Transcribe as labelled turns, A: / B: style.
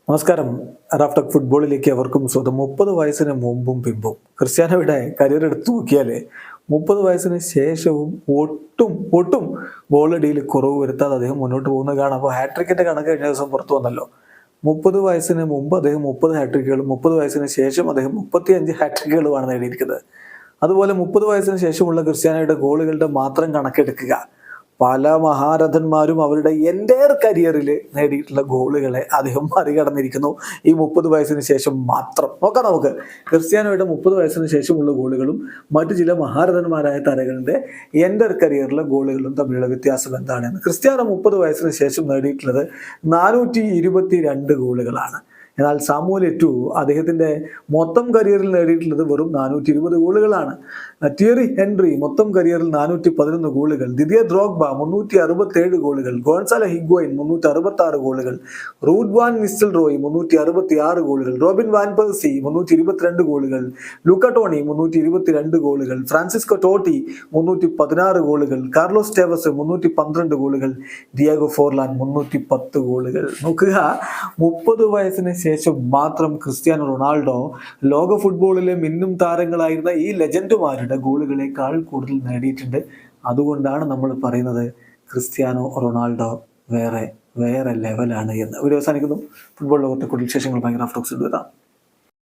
A: നമസ്കാരം. റാഫ്റ്റോക്ക് ഫുട്ബോളിലേക്ക് അവർക്കും സ്വന്തം. 30 വയസ്സിന് മുമ്പും പിമ്പും ക്രിസ്ത്യാനോയുടെ കരിയർ എടുത്തു നോക്കിയാൽ 30 വയസ്സിന് ശേഷവും ഒട്ടും ഗോളടിയിൽ കുറവ് വരുത്താതെ അദ്ദേഹം മുന്നോട്ട് പോകുന്നത് കാണാം. അപ്പോൾ ഹാട്രിക്കിന്റെ കണക്ക് കഴിഞ്ഞ ദിവസം പുറത്തു വന്നല്ലോ. 30 വയസ്സിന് മുമ്പ് അദ്ദേഹം 30 ഹാട്രിക്കുകളും 30 വയസ്സിന് ശേഷം അദ്ദേഹം 35 ഹാട്രിക്കുകളുമാണ് നേടിയിരിക്കുന്നത്. അതുപോലെ 30 വയസ്സിന് ശേഷമുള്ള ക്രിസ്ത്യാനോയുടെ ഗോളുകളുടെ മാത്രം കണക്കെടുക്കുക, പല മഹാരഥന്മാരും അവരുടെ എൻ്റയർ കരിയറിൽ നേടിയിട്ടുള്ള ഗോളുകളെ അദ്ദേഹം മറികടന്നിരിക്കുന്നു ഈ 30 വയസ്സിന് ശേഷം മാത്രം. നോക്കാം നമുക്ക് ക്രിസ്ത്യാനോയുടെ 30 വയസ്സിന് ശേഷമുള്ള ഗോളുകളും മറ്റു ചില മഹാരഥന്മാരായ താരങ്ങളുടെ എൻ്റയർ കരിയറിലെ ഗോളുകളും തമ്മിലുള്ള വ്യത്യാസം എന്താണെന്ന്. ക്രിസ്ത്യാനോ 30 വയസ്സിന് ശേഷം നേടിയിട്ടുള്ളത് 422 ഗോളുകളാണ്. എന്നാൽ സാമുവൽ എറ്റു അദ്ദേഹത്തിന്റെ മൊത്തം കരിയറിൽ നേടിയിട്ടുള്ളത് വെറും 420 ഗോളുകളാണ്. തിയറി ഹെൻറി മൊത്തം കരിയറിൽ 411 ഗോളുകൾ. ദിദിയർ ഡ്രോഗ്ബ 367 ഗോളുകൾ. ഗോൺസാലോ ഹിഗ്വൈൻ 366 ഗോളുകൾ. റൂഡ് വാൻ നിസ്റ്റൽറോയ് 366 ഗോളുകൾ. റോബിൻ വാൻ പെർസി 322 ഗോളുകൾ. ലൂക്ക ടോണി 322 ഗോളുകൾ. ഫ്രാൻസിസ്കോ ടോട്ടി 316 ഗോളുകൾ. കാർലോസ് ടേവസ് 312 ഗോളുകൾ. ഡിയാഗോ ഫോർലാൻ 310 ഗോളുകൾ. നോക്കുക, 30 വയസ്സിന് ശേഷം മാത്രം ക്രിസ്ത്യാനോ റൊണാൾഡോ ലോക ഫുട്ബോളിലെ മിന്നും താരങ്ങളായിരുന്ന ഈ ലെജൻഡുമാരുടെ ഗോളുകളെക്കാൾ കൂടുതൽ നേടിയിട്ടുണ്ട്. അതുകൊണ്ടാണ് നമ്മൾ പറയുന്നത് ക്രിസ്ത്യാനോ റൊണാൾഡോ വേറെ ലെവലാണ് എന്ന്. വീഡിയോ അവസാനിക്കുന്നു. ഫുട്ബോൾ ലോകത്തെ കൂടുതൽ വിശേഷങ്ങൾ ഭയങ്കര റാഫ്റ്റോക്സ് എഴുതാം.